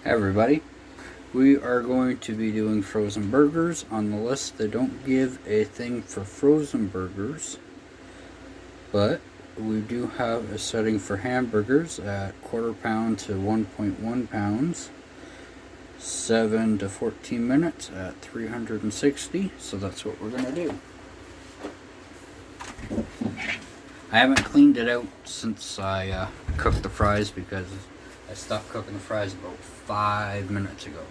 Hi everybody, we are going to be doing frozen burgers. On the list they don't give a thing for frozen burgers, but we do have a setting for hamburgers at 1/4 pound to 1.1 pounds, 7 to 14 minutes at 360, so that's what we're going to do. I haven't cleaned it out since I cooked the fries because I stopped cooking the fries about 5 minutes ago.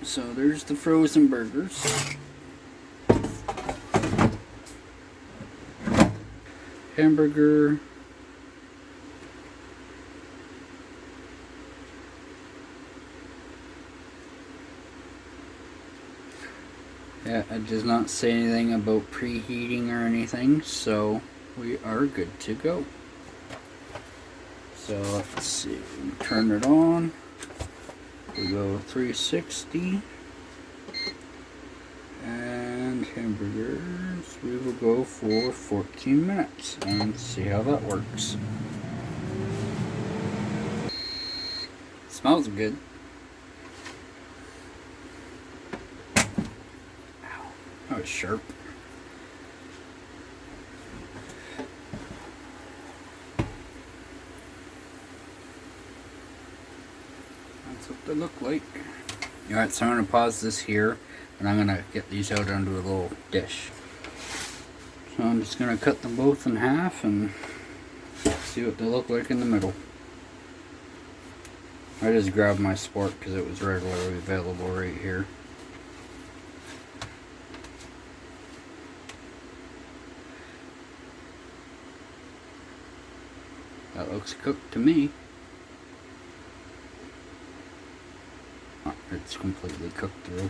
So there's the frozen burgers. Hamburger. Yeah, it does not say anything about preheating or anything, so we are good to go. So let's see, turn it on. We go 360, and hamburgers we will go for 14 minutes and see how that works. Smells good. That was sharp. That's what they look like. Alright, so I'm going to pause this here, and I'm going to get these out onto a little dish. So I'm just going to cut them both in half and see what they look like in the middle. I just grabbed my Sport because it was regularly available right here. That looks cooked to me. Oh, it's completely cooked through.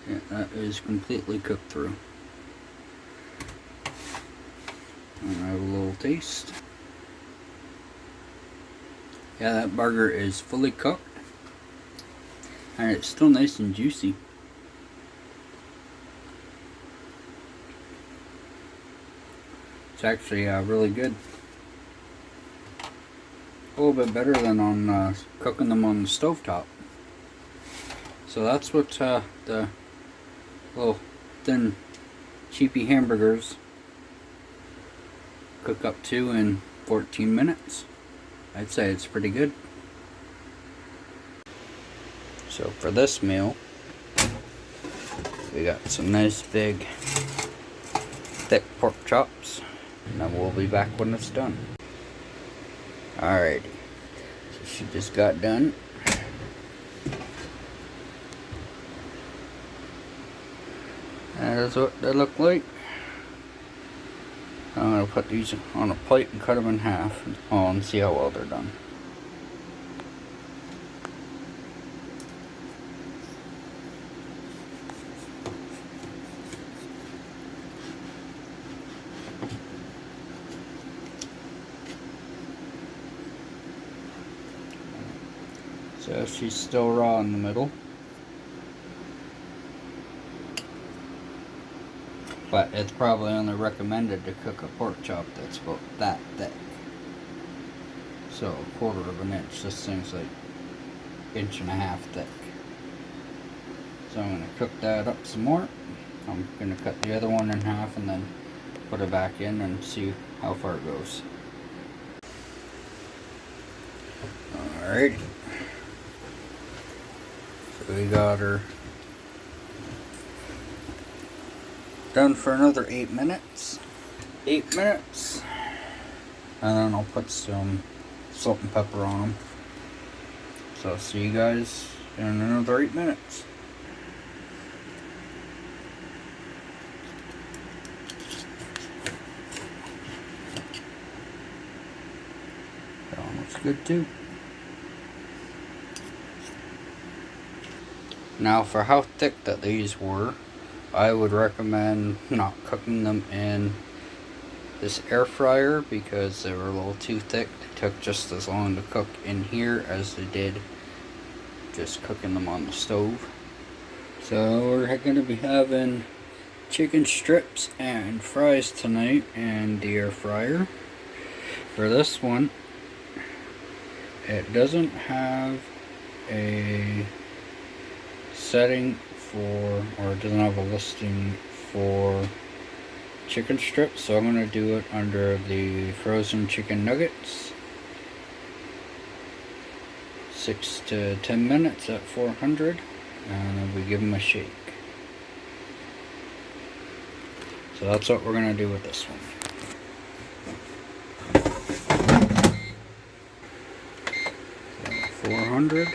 Yeah, that is completely cooked through. And I have a little taste. Yeah, that burger is fully cooked. And it's still nice and juicy. It's actually really good. A little bit better than on cooking them on the stovetop. So that's what the little thin cheapy hamburgers cook up to in 14 minutes. I'd say it's pretty good. So for this meal, we got some nice big thick pork chops. And then we'll be back when it's done. Alrighty, so she just got done. That is what they look like. I'm going to put these on a plate and cut them in half and see how well they're done. So she's still raw in the middle, but it's probably only recommended to cook a pork chop that's about that thick. So 1/4 of an inch. This thing's like 1.5 inches thick. So I'm going to cook that up some more. I'm going to cut the other one in half and then put it back in and see how far it goes. Alrighty. We got her done for another 8 minutes. 8 minutes. And then I'll put some salt and pepper on them. So I'll see you guys in another 8 minutes. That one looks good too. Now for how thick that these were, I would recommend not cooking them in this air fryer because they were a little too thick. They took just as long to cook in here as they did just cooking them on the stove. So we're going to be having chicken strips and fries tonight in the air fryer. For this one, it doesn't have a setting for, or it doesn't have a listing for chicken strips, so I'm going to do it under the frozen chicken nuggets. 6 to 10 minutes at 400, and then we give them a shake. So that's what we're going to do with this one. So 400.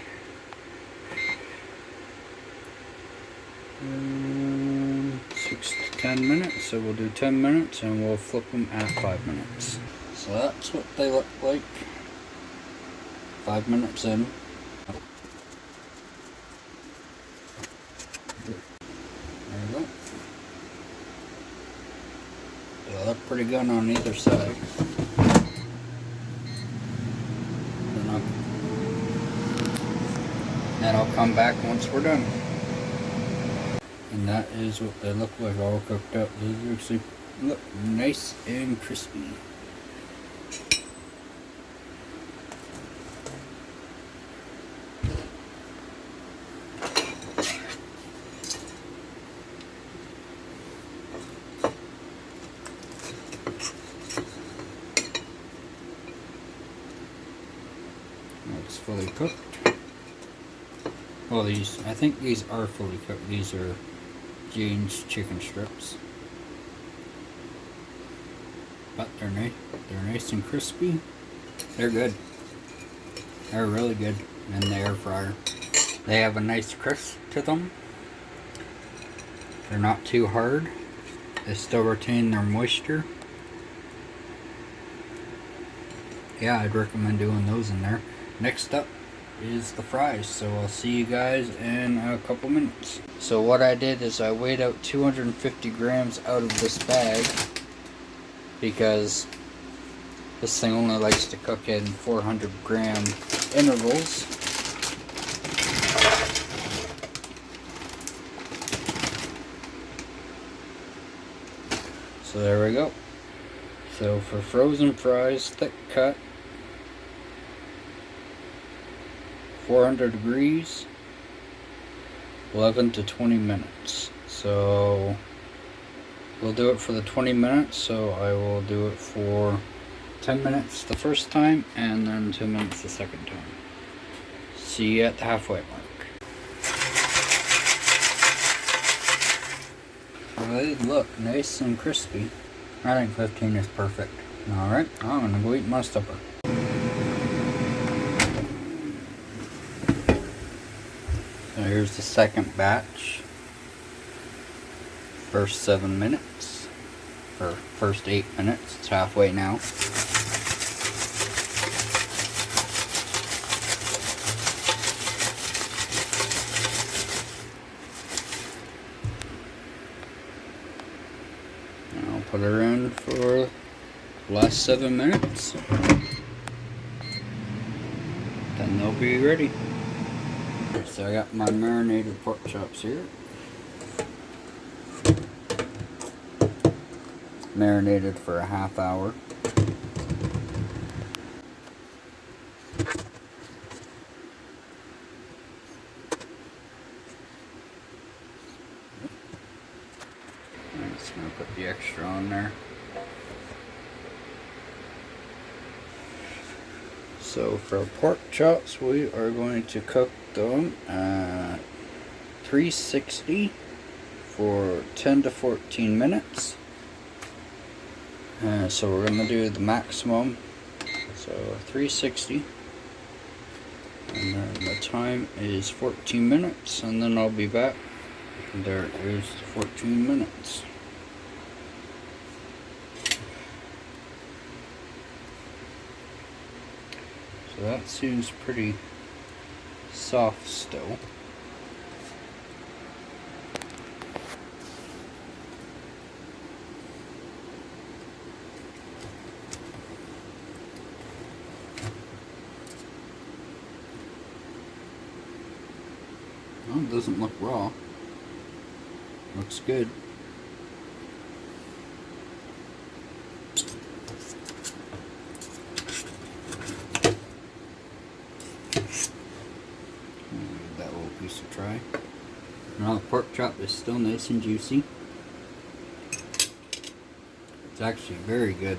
And 6 to 10 minutes, so we'll do 10 minutes and we'll flip them at 5 minutes. So that's what they look like 5 minutes in. There we go. They look pretty good on either side. Then I'll come back once we're done. And that is what they look like, all cooked up. These actually look nice and crispy. It's fully cooked. Well, I think these are fully cooked. These are Jane's chicken strips. But they're nice and crispy. They're good. They're really good in the air fryer. They have a nice crisp to them. They're not too hard. They still retain their moisture. Yeah, I'd recommend doing those in there. Next up is the fries, so I'll see you guys in a couple minutes. So what I did is I weighed out 250 grams out of this bag because this thing only likes to cook in 400 gram intervals. So there we go. So for frozen fries, thick cut, 400 degrees, 11 to 20 minutes. So we'll do it for the 20 minutes, so I will do it for 10 minutes the first time and then 2 minutes the second time. See you at the halfway mark. Well, they look nice and crispy. I think 15 is perfect. Alright, I'm gonna go eat my supper. So here's the second batch. First 7 minutes, or first 8 minutes, it's halfway now. And I'll put her in for the last 7 minutes. Then they'll be ready. So I got my marinated pork chops here. Marinated for a half hour. I'm just going to put the extra on there. So for pork chops, we are going to cook them at 360 for 10 to 14 minutes. So we're going to do the maximum, so 360, and then the time is 14 minutes, and then I'll be back. There is 14 minutes. So that seems pretty soft still. Well, it doesn't look raw. Looks good. Give that little piece a try. Now the pork chop is still nice and juicy. It's actually very good.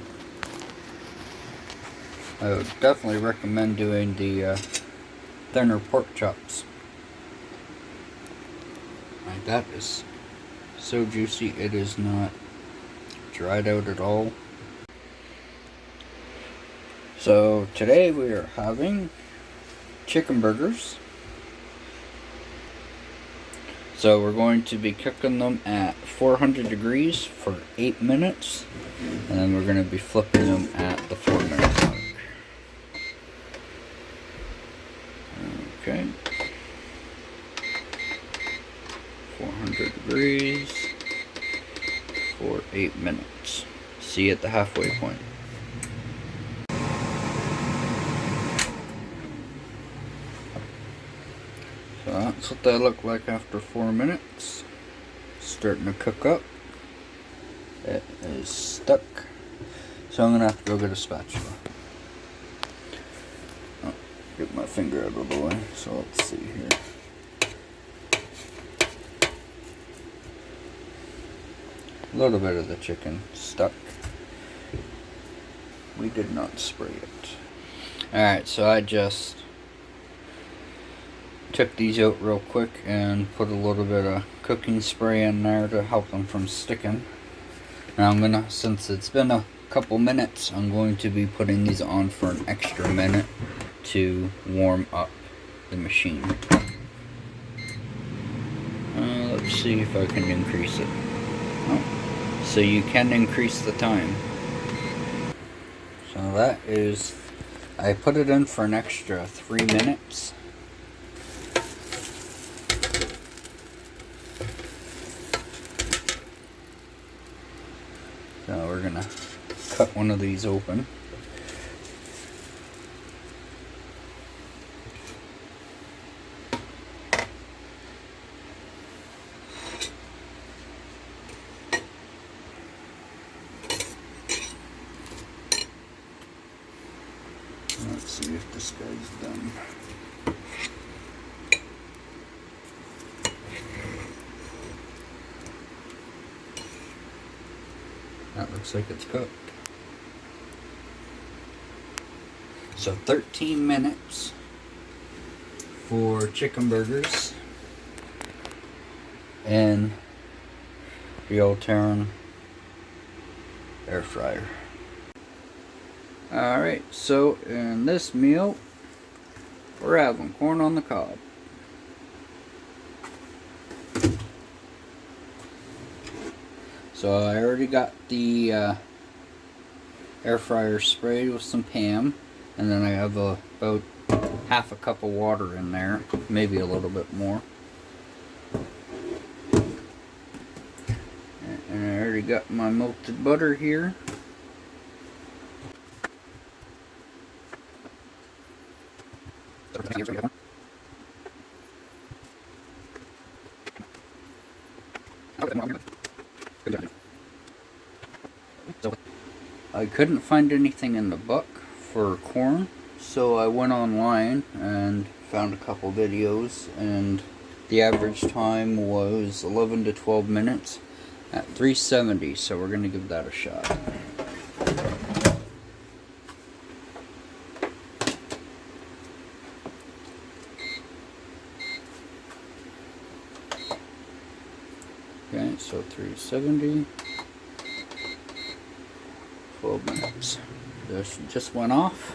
I would definitely recommend doing the thinner pork chops. Like, that is so juicy, it is not dried out at all. So today we are having chicken burgers. So we're going to be cooking them at 400 degrees for 8 minutes, and then we're going to be flipping them at the 4-minute mark. Okay. 400 degrees for 8 minutes. See you at the halfway point. So that's what they look like after 4 minutes. Starting to cook up. It is stuck. So I'm going to have to go get a spatula. Oh, get my finger out of the way. So let's see here. A little bit of the chicken stuck. We did not spray it. Alright, so I just took these out real quick and put a little bit of cooking spray in there to help them from sticking. Now I'm gonna, since it's been a couple minutes, I'm going to be putting these on for an extra minute to warm up the machine. Let's see if I can increase it. Oh, so you can increase the time. So that is, I put it in for an extra 3 minutes. So we're gonna cut one of these open. Let's see if this guy's done. That looks like it's cooked. So 13 minutes for chicken burgers in the Ultrean Air Fryer. Alright, so in this meal, we're having corn on the cob. So I already got the air fryer sprayed with some Pam, and then I have about half a cup of water in there, maybe a little bit more. And I already got my melted butter here. I couldn't find anything in the book for corn, so I went online and found a couple videos, and the average time was 11 to 12 minutes at 370, so we're going to give that a shot. Okay, so 370, 12 minutes. This just went off.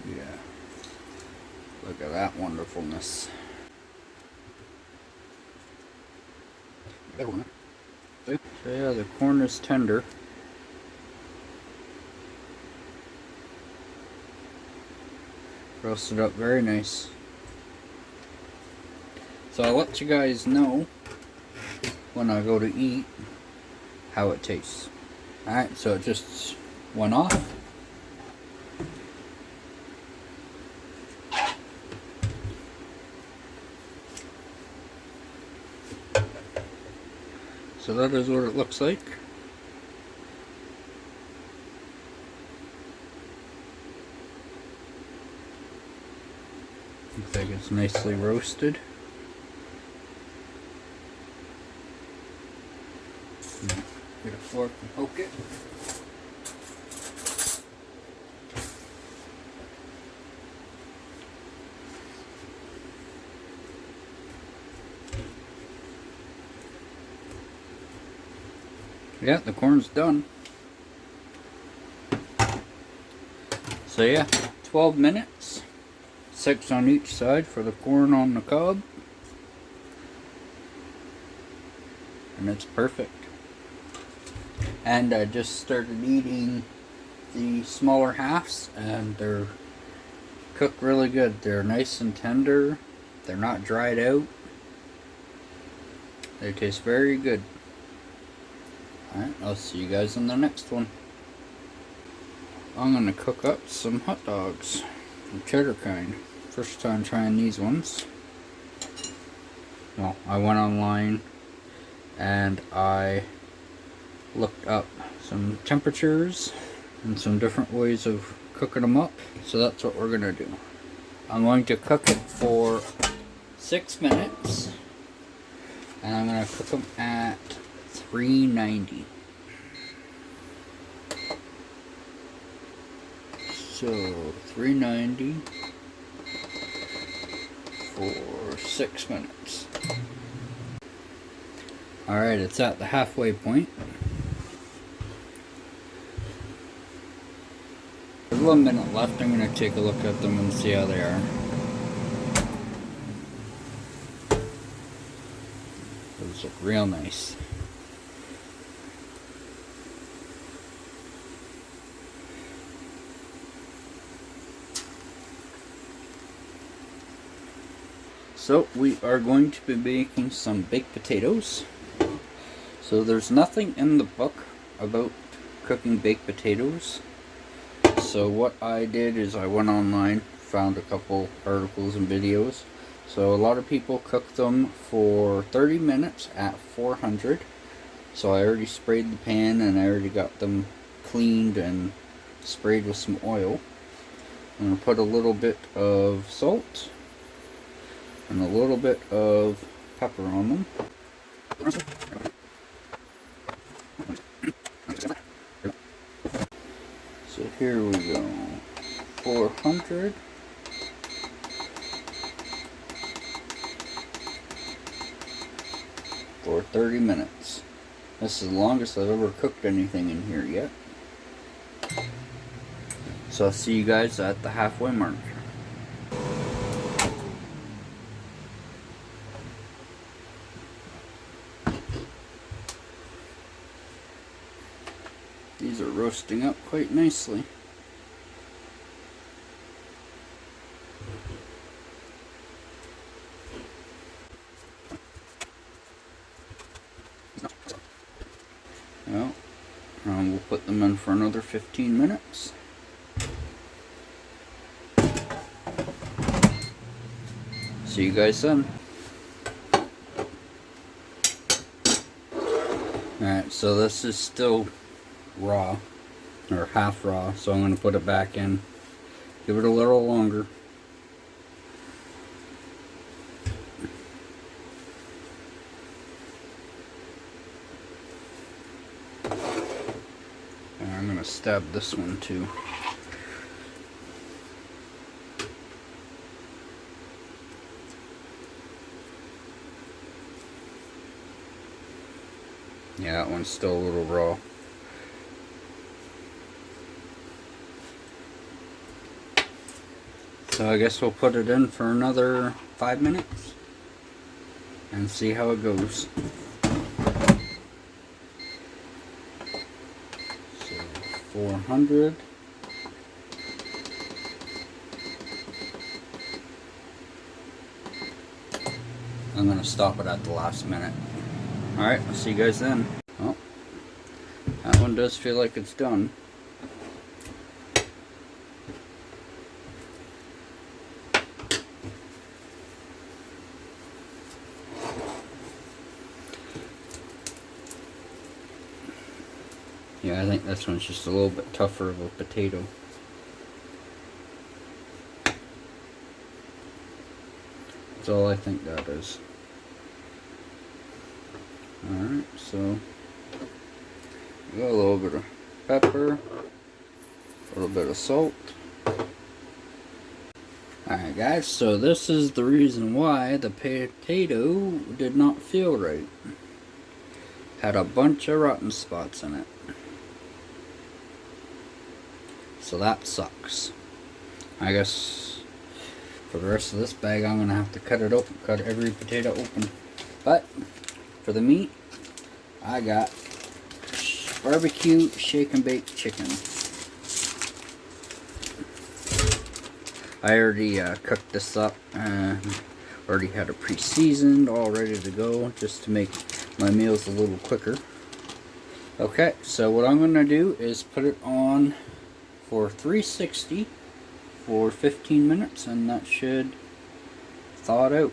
Yeah, look at that wonderfulness. So yeah, the corn is tender. Roasted up very nice. So I'll let you guys know when I go to eat how it tastes. Alright, so it just went off. So that is what it looks like. Looks like it's nicely roasted. Get a fork and poke it. Yeah, the corn's done. So yeah, 12 minutes. 6 on each side for the corn on the cob. And it's perfect. And I just started eating the smaller halves, and they're cooked really good. They're nice and tender. They're not dried out. They taste very good. Alright, I'll see you guys in the next one. I'm going to cook up some hot dogs. The cheddar kind. First time trying these ones. Well, I went online and I looked up some temperatures and some different ways of cooking them up. So that's what we're going to do. I'm going to cook it for 6 minutes. And I'm going to cook them at 390. So 390 for 6 minutes. Alright, it's at the halfway point. There's 1 minute left. I'm going to take a look at them and see how they are. Those look real nice. So we are going to be making some baked potatoes. So there's nothing in the book about cooking baked potatoes. So what I did is I went online, found a couple articles and videos. So a lot of people cook them for 30 minutes at 400. So I already sprayed the pan and I already got them cleaned and sprayed with some oil. I'm going to put a little bit of salt and a little bit of pepper on them. So here we go. 400. For 30 minutes. This is the longest I've ever cooked anything in here yet. So I'll see you guys at the halfway mark. These are roasting up quite nicely. Well, we'll put them in for another 15 minutes. See you guys then. Alright, so this is still raw, or half raw, so I'm going to put it back in. Give it a little longer. And I'm going to stab this one too. Yeah, that one's still a little raw. So I guess we'll put it in for another 5 minutes and see how it goes. So 400. I'm going to stop it at the last minute. Alright, I'll see you guys then. Well, that one does feel like it's done. Yeah, I think this one's just a little bit tougher of a potato. That's all I think that is. Alright, so we got a little bit of pepper, a little bit of salt. Alright guys, so this is the reason why the potato did not feel right. Had a bunch of rotten spots in it. So that sucks. I guess for the rest of this bag I'm going to have to cut it open, cut every potato open. But for the meat, I got barbecue shake and bake chicken. I already cooked this up, already had it pre-seasoned, all ready to go, just to make my meals a little quicker. Okay, so what I'm going to do is put it on for 360 for 15 minutes, and that should thaw it out.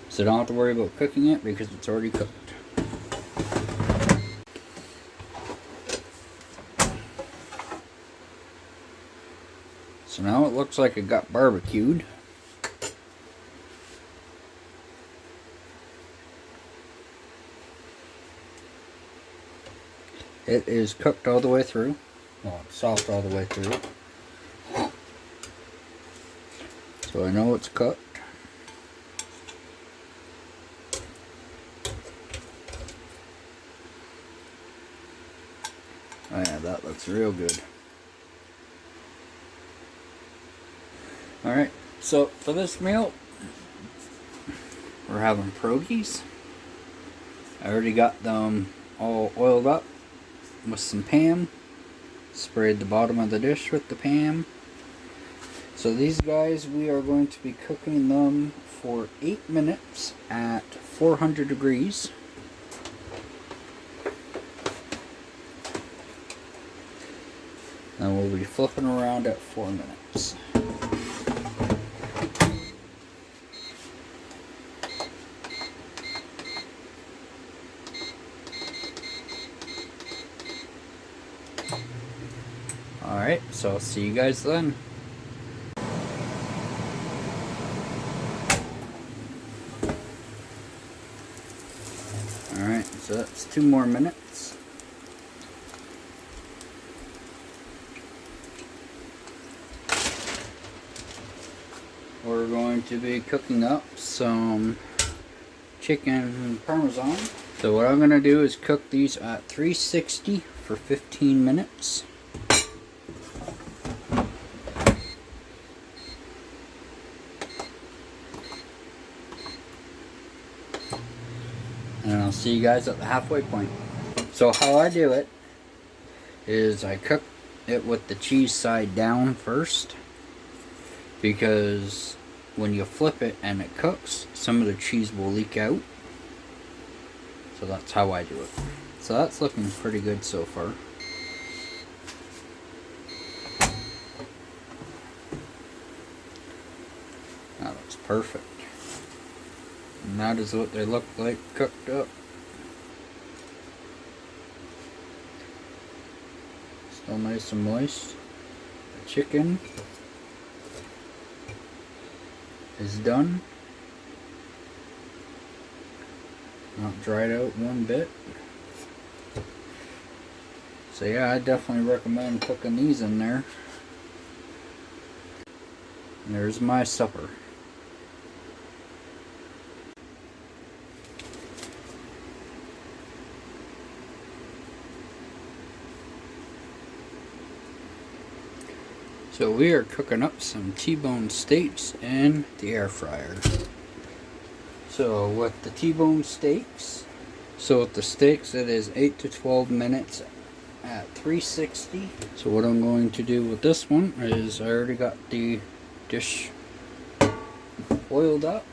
So don't have to worry about cooking it because it's already cooked. So now it looks like it got barbecued. It is cooked all the way through. Well, it's soft all the way through. So I know it's cooked. Oh yeah, that looks real good. Alright, so for this meal, we're having pierogies. I already got them all oiled up with some Pam. Sprayed the bottom of the dish with the Pam. So these guys, we are going to be cooking them for 8 minutes at 400 degrees. And we'll be flipping around at 4 minutes. Alright, so I'll see you guys then. Alright, so that's 2 more minutes. We're going to be cooking up some chicken parmesan. So what I'm going to do is cook these at 360 for 15 minutes. And I'll see you guys at the halfway point. So how I do it is I cook it with the cheese side down first, because when you flip it and it cooks, some of the cheese will leak out. So that's how I do it. So that's looking pretty good so far. That looks perfect. And that is what they look like cooked up. Still nice and moist. The chicken is done. Not dried out one bit. So yeah, I definitely recommend cooking these in there. And there's my supper. So we are cooking up some T-bone steaks in the air fryer. So with the T-bone steaks, it is 8 to 12 minutes at 360. So what I'm going to do with this one is I already got the dish oiled up,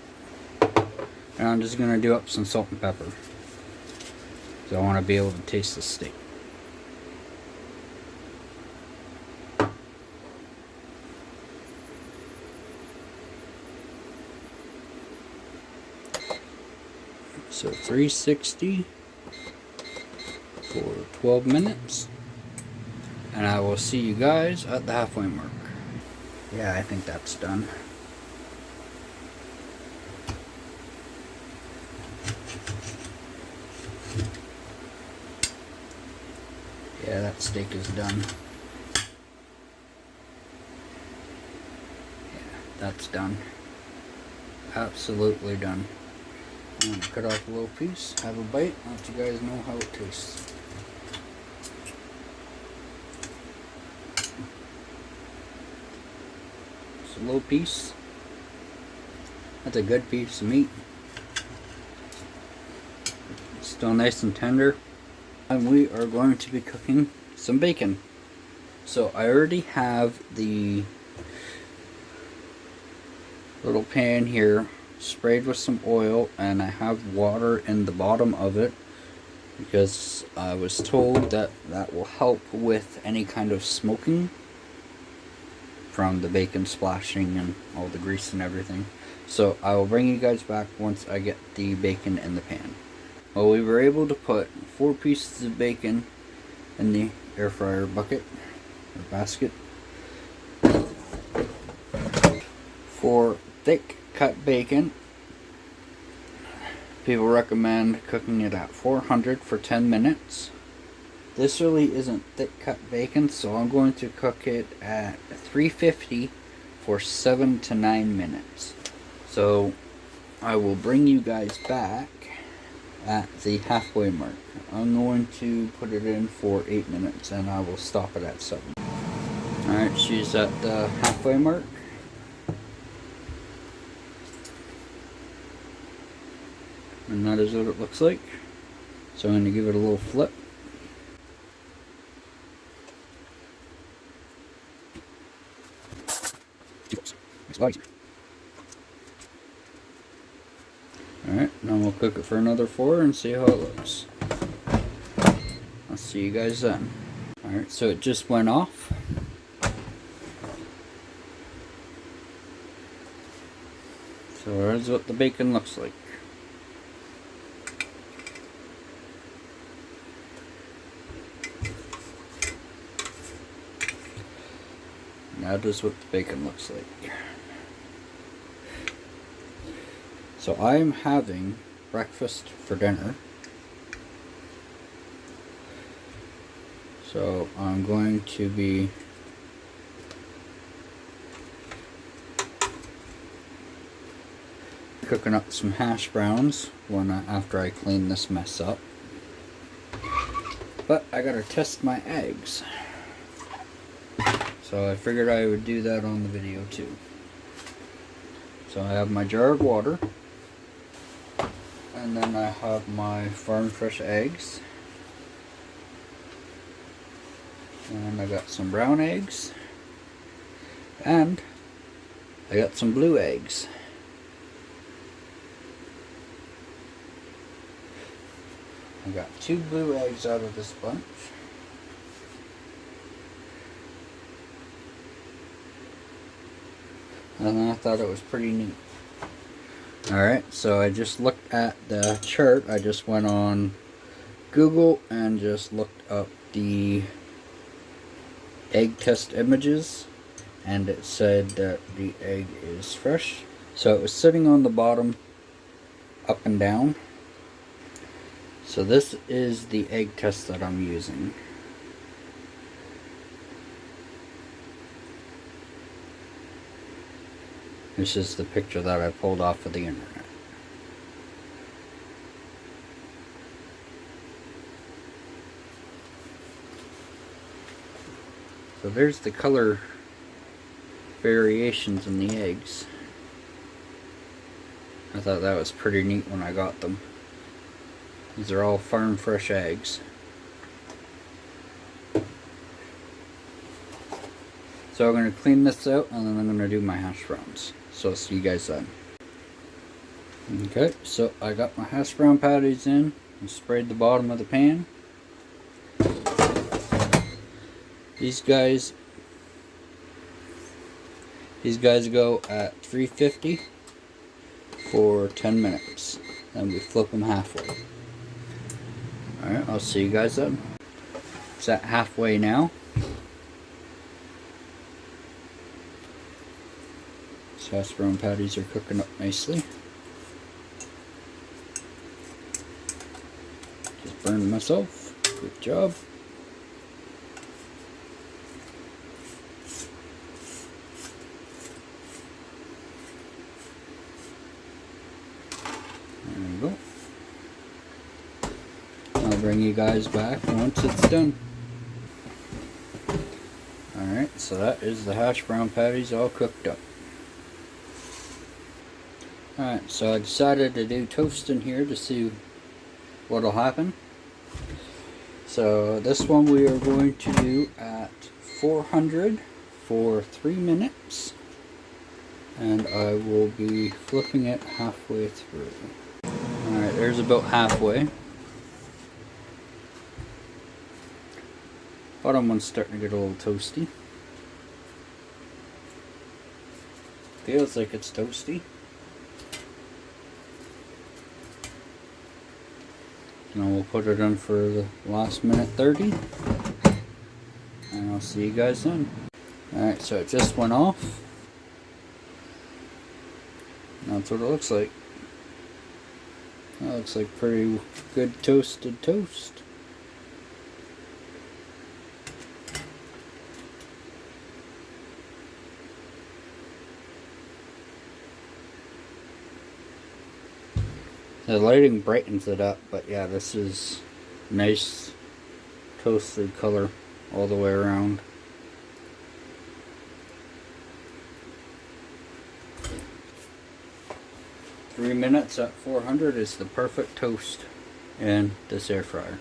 and I'm just going to do up some salt and pepper. So I want to be able to taste the steak. So 360. for 12 minutes. And I will see you guys at the halfway mark. Yeah, I think that's done. Yeah, that steak is done. Yeah, that's done. Absolutely done. I'm gonna cut off a little piece, have a bite, let you guys know how it tastes. Just a little piece. That's a good piece of meat. It's still nice and tender. And we are going to be cooking some bacon. So I already have the little pan here sprayed with some oil, and I have water in the bottom of it because I was told that that will help with any kind of smoking from the bacon splashing and all the grease and everything. So I will bring you guys back once I get the bacon in the pan. Well, we were able to put 4 pieces of bacon in the air fryer bucket or basket. For thick cut bacon, people recommend cooking it at 400 for 10 minutes. This really isn't thick cut bacon, so I'm going to cook it at 350 for 7 to 9 minutes. So I will bring you guys back at the halfway mark. I'm going to put it in for 8 minutes and I will stop it at 7. Alright, she's at the halfway mark. And that is what it looks like. So I'm going to give it a little flip. Alright, now we'll cook it for another 4 and see how it looks. I'll see you guys then. Alright, so it just went off. So here's what the bacon looks like. That is what the bacon looks like. So I'm having breakfast for dinner. So I'm going to be cooking up some hash browns after I clean this mess up. But I gotta test my eggs. So I figured I would do that on the video too. So I have my jar of water. And then I have my farm fresh eggs. And I got some brown eggs. And I got some blue eggs. I got 2 blue eggs out of this bunch. And I thought it was pretty neat. Alright, so I just looked at the chart. I just went on Google and just looked up the egg test images, and it said that the egg is fresh. So it was sitting on the bottom up and down. So this is the egg test that I'm using. This is the picture that I pulled off of the internet. So there's the color variations in the eggs. I thought that was pretty neat when I got them. These are all farm fresh eggs. So I'm going to clean this out and then I'm going to do my hash browns. So I'll see you guys then. Okay, so I got my hash brown patties in and sprayed the bottom of the pan. These guys go at 350 for 10 minutes. Then we flip them halfway. Alright, I'll see you guys then. It's at halfway now. These hash brown patties are cooking up nicely. Just burned myself. Good job. There we go. I'll bring you guys back once it's done. Alright, so that is the hash brown patties all cooked up. Alright, so I decided to do toasting here to see what'll happen. So this one we are going to do at 400 for 3 minutes. And I will be flipping it halfway through. Alright, there's about halfway. Bottom one's starting to get a little toasty. Feels like it's toasty. And we'll put it in for the last minute 30. And I'll see you guys then. Alright, so it just went off. That's what it looks like. That looks like pretty good toasted toast. The lighting brightens it up, but yeah, this is nice toasted color all the way around. Three minutes at 400 is the perfect toast in this air fryer.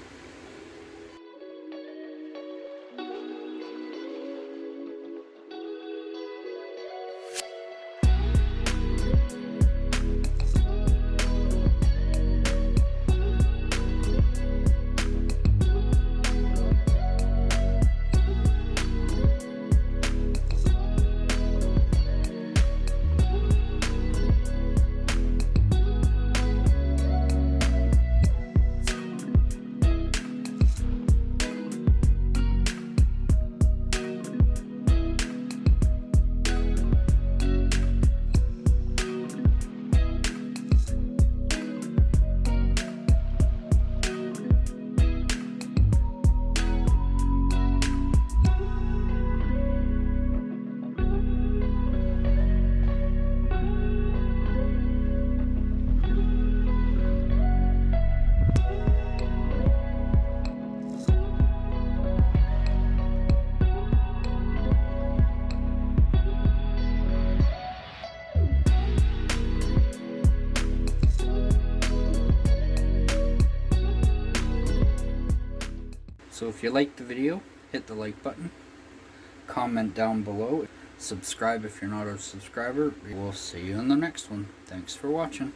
So if you liked the video, hit the like button, comment down below, subscribe if you're not a subscriber. We'll see you in the next one. Thanks for watching.